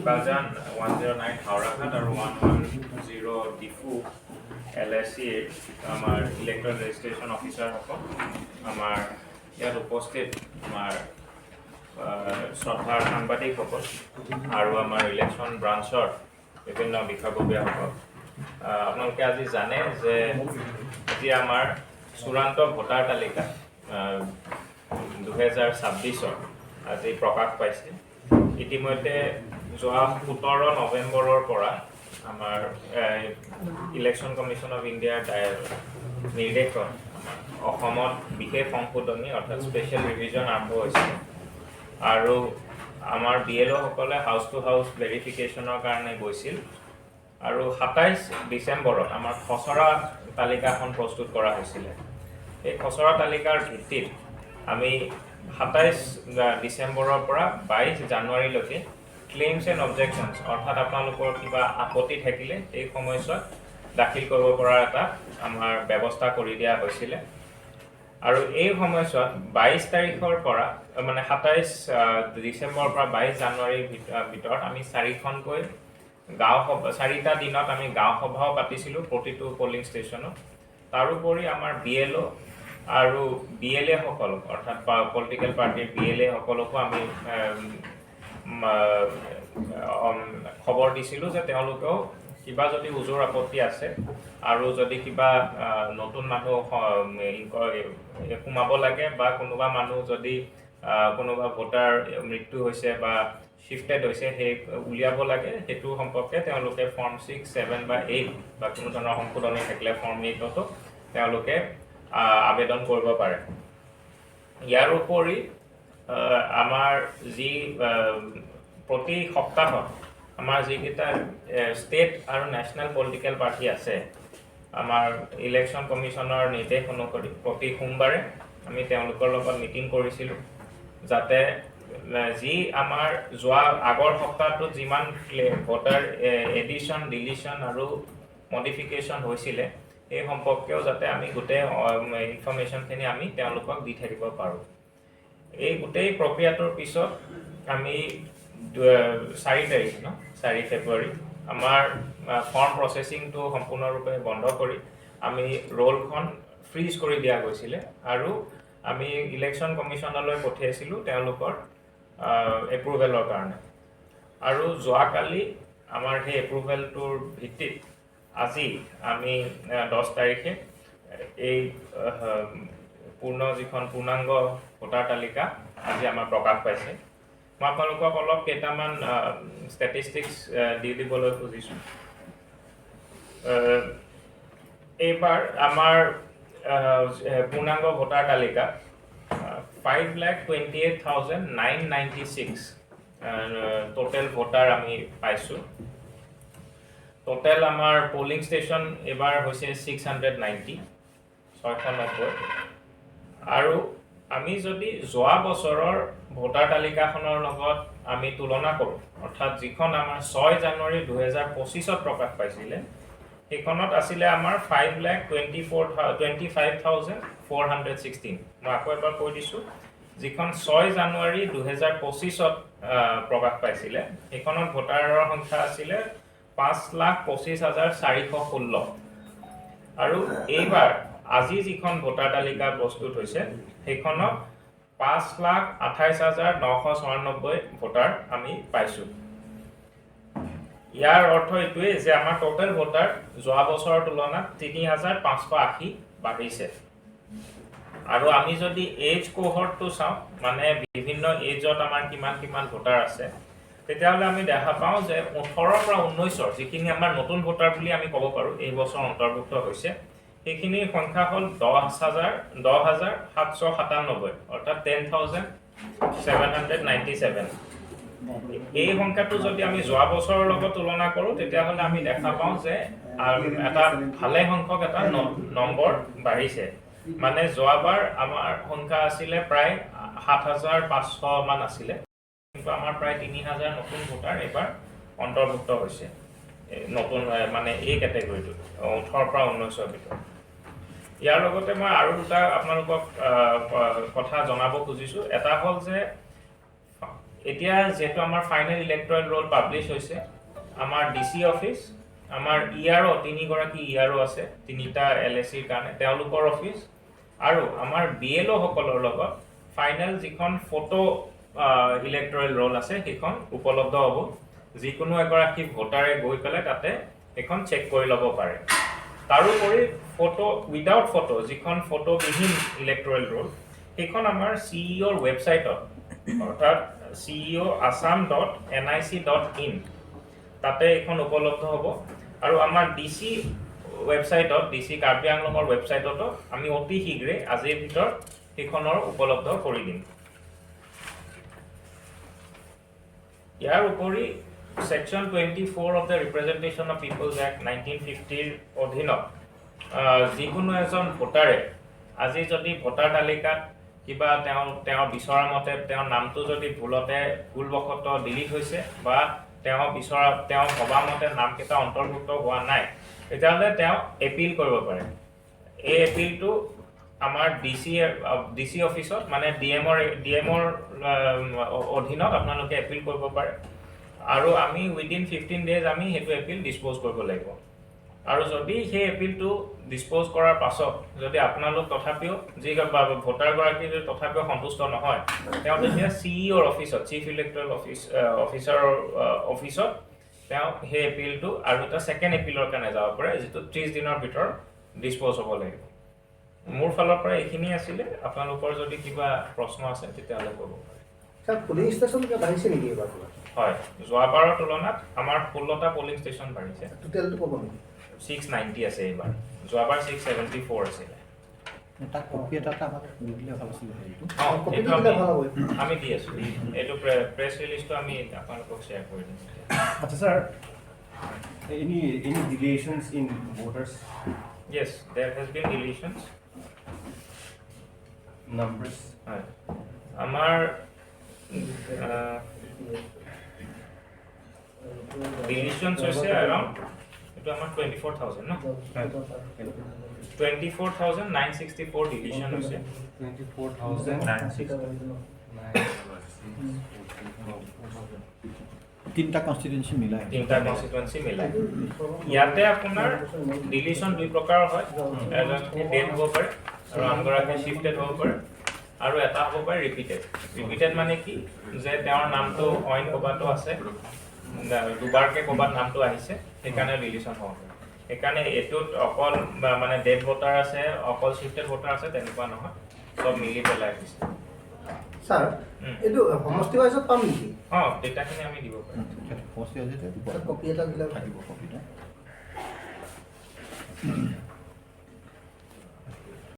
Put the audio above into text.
Bajan 109 Haurahat or 110 Diphu LSC আমাৰ electron ৰেজিস্ট্ৰেশন officer হকল আমাৰ ইয়াত উপস্থিত আমাৰ শ্ৰদ্ধাৰ সাংবাদিক হকল আৰু আমাৰ ইলেকশ্যন ব্ৰাঞ্চৰ বিভিন্ন বিষয়ববীয়া হকল আপোনালোকে আজি জানে যে আজি আমাৰ চূড়ান্ত ভোটাৰ তালিকা 2026 আজি প্ৰকাশ পাইছে ইতিমধ্যে যোৱা 17 নৱেম্বৰৰ পৰা আমাৰ ইলেকশ্যন কমিশ্যন অফ ইণ্ডিয়াৰ নিৰ্দেশত অসমত বিশেষ সংশোধনী অৰ্থাৎ স্পেচিয়েল ৰিভিজন আৰম্ভ হৈছে আৰু আমাৰ বিএলঅ সকলে হাউস টু হাউস ভেৰিফিকেশ্যনৰ কাৰণে গৈছিল আৰু 27 ডিসেম্বৰত আমাৰ খসৰা তালিকাখন প্ৰস্তুত কৰা হৈছিল এই খসৰা তালিকাৰ ভিত্তিত আমি 27 ডিসেম্বৰৰ পৰা 22 জানুৱাৰীলৈকে ক্লেইমছ এণ্ড অবজেকশ্যনছ অৰ্থাৎ আপোনালোকৰ কিবা আপত্তি থাকিলে এই সময়ছোৱাত দাখিল কৰিব পৰা এটা আমাৰ ব্যৱস্থা কৰি দিয়া হৈছিল আৰু এই সময়ছোৱাত 22 তাৰিখৰ পৰা মানে 27 ডিসেম্বৰৰ পৰা 22 জানুৱাৰীৰ ভিতৰত আমি 4খনকৈ গাঁও সভা 4টা দিনত আমি গাঁও সভাও পাতিছিলোঁ প্ৰতিটো পলিং ষ্টেচনত তাৰোপৰি আমাৰ বিএলঅ আৰু বিএলএ সকল অৰ্থাৎ পলিটিক্যাল পাৰ্টিৰ বিএলএ সকলকো আমি খবৰ দিছিলোঁ যে তেওঁলোকেও কিবা যদি উজুৰ আপত্তি আছে আৰু যদি কিবা নতুন মানুহ সোমাব লাগে বা কোনোবা মানুহ যদি কোনোবা ভোটাৰ মৃত্যু হৈছে বা শিফটেড হৈছে সেই উলিয়াব লাগে সেইটো সম্পৰ্কে তেওঁলোকে ফৰ্ম 6, 7 বা 8 বা কোনো ধৰণৰ সংশোধনী থাকিলে ফৰ্ম 8তো তেওঁলোকে আবেদন কৰিব পাৰে ইয়াৰ উপৰি আমাৰ যি প্ৰতি সপ্তাহত আমাৰ যিকেইটা ষ্টেট আৰু নেশ্যনেল পলিটিক্যাল পাৰ্টি আছে আমাৰ ইলেকশ্যন কমিশ্যনৰ নিৰ্দেশ অনুসৰি প্ৰতি সোমবাৰে আমি তেওঁলোকৰ লগত মিটিং কৰিছিলোঁ যাতে যি আমাৰ যোৱা আগৰ সপ্তাহটোত যিমান ভোটাৰ এডিশ্যন ডিলিশ্যন আৰু মডিফিকেশ্যন হৈছিলে এই সম্পৰ্কেও যাতে আমি গোটেই ইনফৰমেশ্যনখিনি আমি তেওঁলোকক দি থাকিব পাৰোঁ এই গোটেই প্ৰক্ৰিয়াটোৰ পিছত আমি 4 তাৰিখ 4 ফেব্ৰুৱাৰী আমাৰ ফৰ্ম প্ৰচেছিংটো সম্পূৰ্ণৰূপে বন্ধ কৰি আমি ৰোলখন ফ্ৰিজ কৰি দিয়া গৈছিলে আৰু আমি ইলেকশ্যন কমিশ্যনলৈ পঠিয়াইছিলোঁ তেওঁলোকৰ এপ্ৰুভেলৰ কাৰণে আৰু যোৱাকালি আমাৰ সেই এপ্ৰুভেলটোৰ ভিত্তিত আজি আমি 10 তাৰিখে এই যিখন পূৰ্ণাংগ ভোটাৰ তালিকা আজি আমাৰ প্ৰকাশ পাইছে মই আপোনালোকক অলপ কেইটামান ষ্টেটিষ্টিক্স দি দিবলৈ খুজিছোঁ এইবাৰ আমাৰ পূৰ্ণাংগ ভোটাৰ তালিকা 5,28,996 টোটেল ভোটাৰ আমি পাইছোঁ টোটেল আমাৰ পোলিং ষ্টেচন এবাৰ হৈছে 690 আৰু আমি যদি যোৱা বছৰৰ ভোটাৰ তালিকাখনৰ লগত আমি তুলনা কৰোঁ অৰ্থাৎ যিখন আমাৰ 6 জানুৱাৰী 2025ত প্ৰকাশ পাইছিলে সেইখনত আছিলে আমাৰ 5,25,416 মই আকৌ এবাৰ কৈ দিছোঁ যিখন 6 জানুৱাৰী 2025ত প্ৰকাশ পাইছিলে সেইখনত ভোটাৰৰ সংখ্যা আছিলে 5,25,416 আৰু এইবাৰ আজি যিখন ভোটাৰ তালিকা প্ৰস্তুত হৈছে সেইখনত 5,28,994 ভোটাৰ আমি পাইছোঁ ইয়াৰ অৰ্থ এইটোৱে যে আমাৰ টোটেল ভোটাৰ যোৱা বছৰৰ তুলনাত 3,580 বাঢ়িছে আৰু আমি যদি এজ কোহৰ্টটো চাওঁ মানে বিভিন্ন এজত আমাৰ কিমান ভোটাৰ আছে তেতিয়াহ'লে আমি দেখা পাওঁ যে 18 পৰা 19 যিখিনি আমাৰ নতুন ভোটাৰ বুলি আমি ক'ব পাৰোঁ এই বছৰ অন্তৰ্ভুক্ত হৈছে সেইখিনিৰ সংখ্যা হ'ল 10,797 অৰ্থাৎ 10,797 এই সংখ্যাটো যদি আমি যোৱা বছৰৰ লগত তুলনা কৰোঁ তেতিয়াহ'লে আমি দেখা পাওঁ যে এটা ভালে সংখ্যক এটা নম্বৰ বাঢ়িছে মানে যোৱাবাৰ আমাৰ সংখ্যা আছিলে প্ৰায় 7,500 মান আছিলে কিন্তু আমাৰ প্ৰায় 3,000 নতুন ভোটাৰ এবাৰ অন্তৰ্ভুক্ত হৈছে নতুন মানে এই কেটেগৰীটো 18 পৰা 19 ভিতৰত ইয়াৰ লগতে মই আৰু দুটা আপোনালোকক কথা জনাব খুজিছোঁ এটা হ'ল যে এতিয়া যেটো আমাৰ ফাইনাল ইলেক্ট্ৰল ৰোল পাবলিশ হৈছে আমাৰ ডিসি অফিস আমাৰ ইআৰও 3 গৰাকী ইআৰও আছে 3টা এলএসিৰ কাৰণে তেওঁলোকৰ অফিস আৰু আমাৰ বিএলও সকলৰ লগত ফাইনাল যিখন ফটো ইলেক্ট্ৰল ৰোল আছে সেইখন উপলব্ধ হ'ব যিকোনো এগৰাকী ভোটাৰে গৈ পেলাই তাতে এখন চেক কৰি ল'ব পাৰে তাৰোপৰি ফটো উইদাউট ফটো যিখন ফটো বিহীন ইলেক্ট্ৰল ৰোল সেইখন আমাৰ সিইঅৰ ৱেবছাইটত অৰ্থাৎ ceoasam.nic.in তাতে এখন উপলব্ধ হ'ব আৰু আমাৰ ডিসি ৱেবছাইটত ডিসি কাৰ্বি আংলঙৰ ৱেবছাইটত আমি অতি শীঘ্ৰে আজিৰ ভিতৰত সেইখনৰ উপলব্ধ কৰি দিম ইয়াৰ উপৰি Section 24 of the Representation of Peoples Act 1950 অধীনত যিকোনো এজন ভোটাৰে আজি যদি ভোটাৰ তালিকাত কিবা তেওঁ বিচৰা মতে তেওঁৰ নামটো যদি ভুলবশত ডিলিট হৈছে বা তেওঁ ভবা মতে নামকেইটা অন্তৰ্ভুক্ত হোৱা নাই তেতিয়াহ'লে তেওঁ এপিল কৰিব পাৰে এই এপিলটো আমাৰ ডিসি অফিসত মানে ডিএমৰ অধীনত আপোনালোকে এপিল কৰিব পাৰে আৰু আমি উইদিন 15 ডেজ আমি হেতু এপিল ডিসপোজ কৰিব লাগিব আৰু যদি সেই এপিলটো ডিসপোজ কৰাৰ পাছত যদি আপোনালোক তথাপিও যি ভোটাৰ গৰাকী যদি তথাপিও সন্তুষ্ট নহয় তেওঁ তেতিয়া সিইঅৰ অফিসত চিফ ইলেক্ট্ৰল অফিচাৰৰ অফিসত তেওঁ সেই এপিলটো আৰু এটা সেকেন্ড এপিলৰ কাৰণে যাব পাৰে যেটো 30 দিনৰ ভিতৰত ডিসপোজ হ'ব লাগিব মোৰ ফালৰ পৰা এইখিনি আছিল আপোনালোকৰ যদি কিবা প্ৰশ্ন আছে তেতিয়াহ'লে কৰিব পাৰে স্যাৰ পুলিং স্টেশন কে বাঢ়িছে নেকি এবাৰ হয় যোৱাবাৰৰ তুলনাত আমাৰ 16টা পুলিং ষ্টেচন বাঢ়িছে টোটালটো ক'ব নেকি 690 আছে এইবাৰ যোৱাবাৰ 674 আছিল এটা কপি এটা আমাক দিলে ভাল আছিল কপিটো দিলে ভাল হ'ব আমি দি আছো এটো প্ৰেছ ৰিলিজটো আমি আপোনালোকক শেয়াৰ কৰি দিম আচ্ছা sir any deletions in voters yes there has been deletions numbers আমাৰ deletions হৈছে around itu আমাৰ 24000 no 24964 deletion হৈছে 24964 তিনটা কনস্টিটুয়েন্সি মিলাই ইয়াতে আপোনাৰ ডিলিশন দুই প্ৰকাৰ হয় এজন ডেট হ'ব পাৰে আৰু আনগৰাকী শিফটেড হ'ব পাৰে আৰু এটা হ'ব পাৰে ৰিপিটেড মানে কি যে তেওঁৰ নামটো অইন ক'বাতো আছে দুবাৰকে ক'বাত নামটো আহিছে সেইকাৰণে ডিলিশন হ'ব সেইকাৰণে এটোত অকল মানে ডেট ভোটাৰ আছে অকল শিফটেড ভোটাৰ আছে তেনেকুৱা নহয় সব মিলি পেলাই আহিছে স্যাৰ এটো সমষ্টি ওয়াইজত পাম নেকি ডেটাখিনি আমি দিব পাৰিম পোস্ট আছে কপি এটা দিলে থাকিব কপিটা